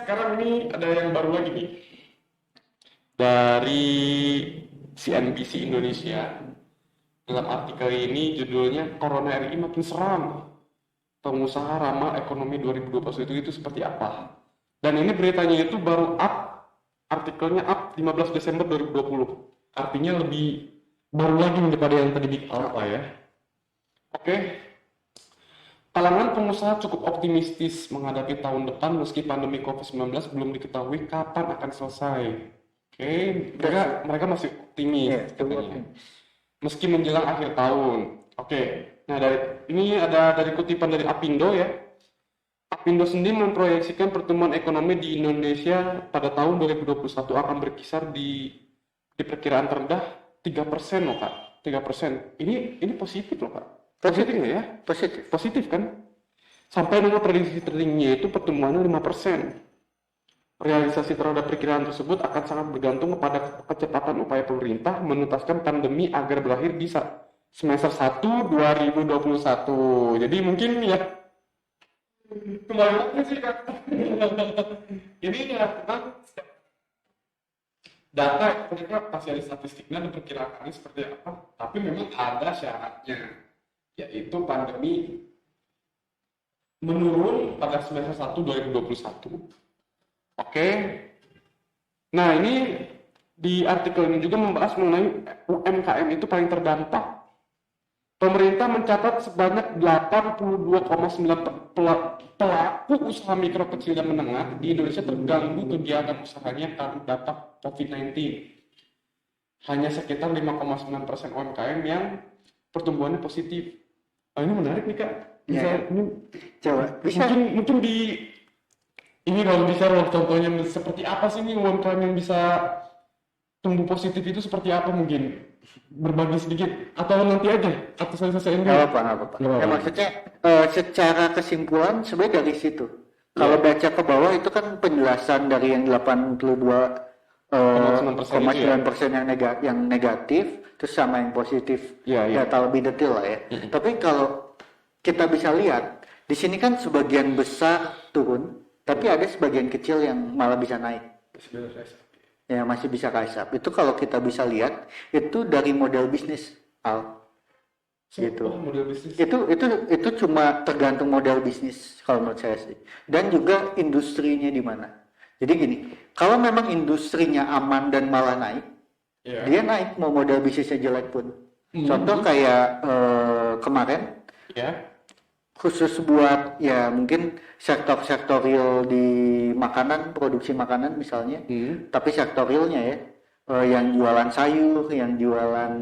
sekarang ini ada yang baru lagi nih dari CNBC Indonesia. Dalam artikel ini judulnya Corona RI makin seram. Pengusaha ramal ekonomi 2021 itu seperti apa? Dan ini beritanya itu baru artikelnya 15 Desember 2020. Artinya lebih baru lagi daripada yang tadi di apa ya. Oke. Kalangan pengusaha cukup optimistis menghadapi tahun depan meski pandemi COVID-19 belum diketahui kapan akan selesai. Oke, mereka masih optimis katanya. Meski menjelang akhir tahun. Oke. Nah, dari kutipan dari Apindo ya. Apindo sendiri memproyeksikan pertumbuhan ekonomi di Indonesia pada tahun 2021 akan berkisar di perkiraan terendah 3% loh, Kak. 3%. Ini positif loh, Kak. Positif nggak ya? Positif kan? Sampai dengan prediksi tertingginya itu pertumbuhannya 5%. Realisasi terhadap perkiraan tersebut akan sangat bergantung kepada kecepatan upaya pemerintah menuntaskan pandemi agar berakhir di semester 1 2021. Jadi mungkin ya kembali lagi sih Kak. Ini ya memang data mereka pasti ada statistiknya dan perkiraannya seperti apa, tapi memang ada syaratnya, yaitu pandemi menurun pada semester 1 2021. Oke. Nah, ini di artikel ini juga membahas mengenai UMKM itu paling terdampak. Pemerintah mencatat sebanyak 82,9 pelaku usaha mikro kecil dan menengah di Indonesia terganggu kegiatan usahanya karena dampak COVID-19. Hanya sekitar 5,9% UMKM yang pertumbuhannya positif. Oh, ini menarik nih Kak. Mungkin di ini kalau bisa contohnya seperti apa sih nih UMKM yang bisa tumbuh positif itu seperti apa mungkin? Berbagi sedikit atau nanti aja atau saya selesaiin dulu. Nggak apa-apa. Ya, maksudnya secara kesimpulan sebenarnya dari situ. Kalau baca ke bawah itu kan penjelasan dari yang 82,9% yang negatif, terus sama yang positif. Data lebih detail lah ya. Tapi kalau kita bisa lihat di sini kan sebagian besar turun, tapi ada sebagian kecil yang malah bisa naik. Ya masih bisa kaisap. Itu kalau kita bisa lihat itu dari model bisnis gitu. Model bisnis. Itu cuma tergantung model bisnis kalau menurut saya sih. Dan juga industrinya di mana. Jadi gini, kalau memang industrinya aman dan malah naik, dia naik mau model bisnisnya jelek pun. Contoh kayak kemarin, khusus buat ya mungkin sektor real di makanan, produksi makanan misalnya, tapi sektor realnya ya, yang jualan sayur, yang jualan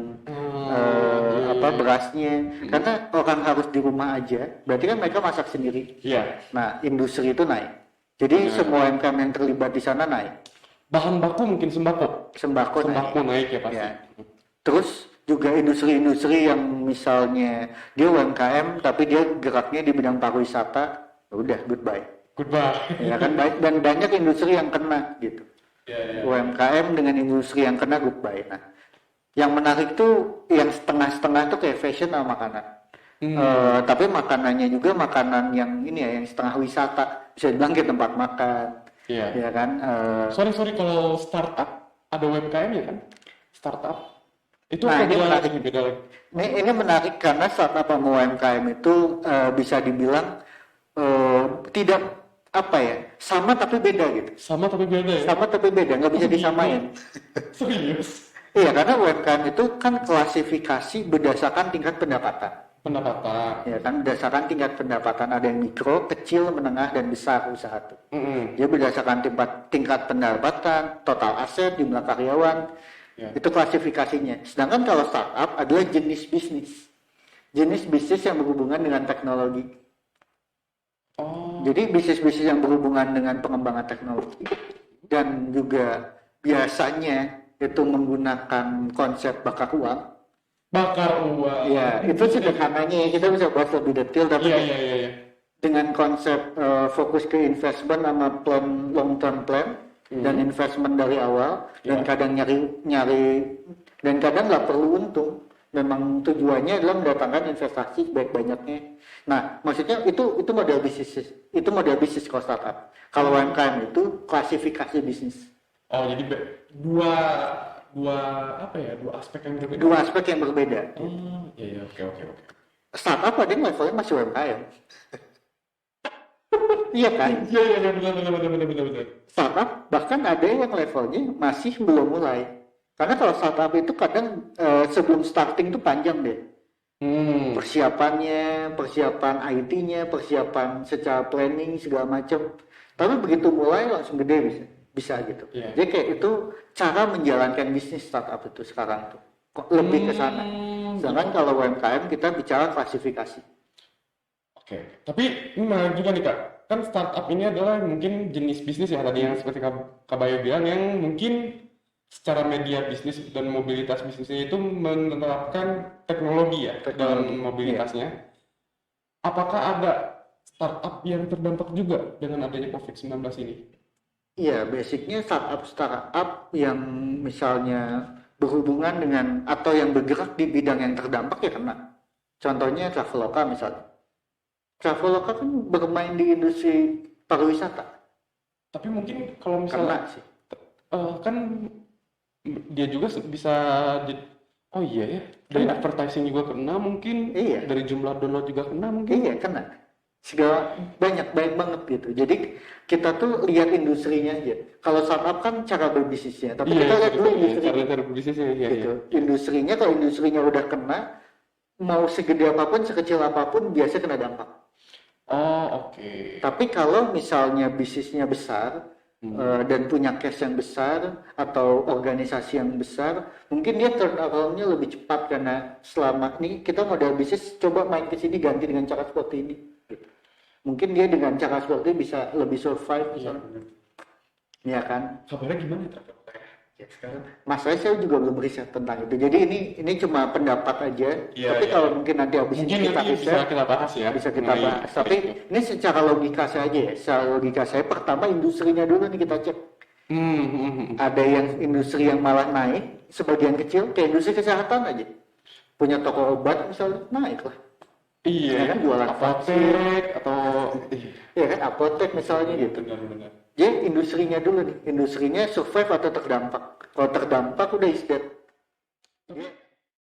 berasnya, karena orang harus di rumah aja, berarti kan mereka masak sendiri. Nah, industri itu naik. Jadi semua UMKM yang terlibat di sana naik. Bahan baku mungkin sembako naik ya pasti. Terus juga industri-industri yang misalnya dia UMKM tapi dia geraknya di bidang pariwisata, udah goodbye. Ya kan, dan banyak industri yang kena gitu. UMKM dengan industri yang kena goodbye. Nah, yang menarik tuh yang setengah-setengah tuh kayak fashion sama makanan. Tapi makanannya juga makanan yang ini ya, yang setengah wisata, bisa dibilang kayak tempat makan. Ya kan. Sorry kalau startup ada UMKM ya kan? Startup. Itu nah, beda lagi. Ini menarik karena startup sama UMKM itu bisa dibilang tidak sama tapi beda gitu. Sama tapi beda, nggak bisa disamain. Serius? Iya, karena UMKM itu kan klasifikasi berdasarkan tingkat pendapatan. Ya kan, berdasarkan tingkat pendapatan, ada yang mikro, kecil, menengah, dan besar usaha itu. Dia berdasarkan tingkat pendapatan, total aset, jumlah karyawan. Itu klasifikasinya. Sedangkan kalau startup adalah jenis bisnis yang berhubungan dengan teknologi. Jadi bisnis-bisnis yang berhubungan dengan pengembangan teknologi dan juga biasanya itu menggunakan konsep bakar uang. Ya, itu sederhananya kita bisa bahas lebih detail, tapi dengan konsep fokus ke investment sama plan long term plan. Dan investment dari awal, dan kadang nyari dan kadang nggak perlu untung, memang tujuannya adalah mendatangkan investasi sebanyak-banyaknya. Nah, maksudnya itu model bisnis kalau startup. Kalau UMKM itu klasifikasi bisnis. Oh, jadi dua dua apa ya? Dua aspek yang berbeda. Dua aspek yang berbeda. Oh, iya, oke. Startup ada yang levelnya masih UMKM. Iya kan? Iya, benar. Startup bahkan ada yang levelnya masih belum mulai. Karena kalau startup itu kadang sebelum starting itu panjang deh. Persiapan IT-nya, persiapan secara planning segala macam. Tapi begitu mulai langsung gede bisa gitu. Yeah. Jadi kayak itu cara menjalankan bisnis startup itu sekarang tuh. Kok lebih ke sana. Sedangkan kalau UMKM kita bicara klasifikasi. Oke. Tapi ini menarik juga nih Kak. Kan startup ini adalah mungkin jenis bisnis ya tadi yang seperti Kak Bayu bilang yang mungkin secara media bisnis dan mobilitas bisnisnya itu menerapkan teknologi ya dalam mobilitasnya. Iya. Apakah ada startup yang terdampak juga dengan adanya COVID-19 ini? Iya, basicnya startup yang misalnya berhubungan dengan atau yang bergerak di bidang yang terdampak ya kena. Contohnya Traveloka misalnya. Traveloka kan bermain di industri pariwisata. Tapi mungkin kalau misalnya kena sih. Kan dia juga bisa oh iya ya, dari advertising juga kena mungkin, dari jumlah download juga kena mungkin. Iya, kena. Segala banyak banget gitu. Jadi kita tuh lihat industrinya aja. Kalau startup kan cara berbisnisnya, tapi kita lihat dulu cara berbisnisnya gitu. Industrinya kalau industrinya udah kena, mau segede apapun, sekecil apapun biasa kena dampak. Oh, oke. Tapi kalau misalnya bisnisnya besar dan punya cash yang besar atau organisasi yang besar, mungkin dia turnaround-nya lebih cepat karena selama ini kita model bisnis coba main ke sini ganti dengan cara seperti ini. Gitu. Mungkin dia dengan cara seperti ini bisa lebih survive misalnya. Iya kan? Kabarnya gimana ya? Ya, sekarang masalahnya saya juga belum riset tentang itu. Jadi ini cuma pendapat aja. Tapi kalau mungkin nanti habis ini kita bisa kita bahas ya. Bisa kita bahas. Tapi ini secara logika saja ya. Secara logika saya pertama industrinya dulu nih kita cek. Ada yang industri yang malah naik, sebagian kecil kayak industri kesehatan aja. Punya toko obat misalnya naik lah. Iya. Kan jualan apotek atau kan apotek misalnya gitu. Benar. Jadi industrinya dulu nih, industrinya survive atau terdampak. Kalau terdampak udah is dead.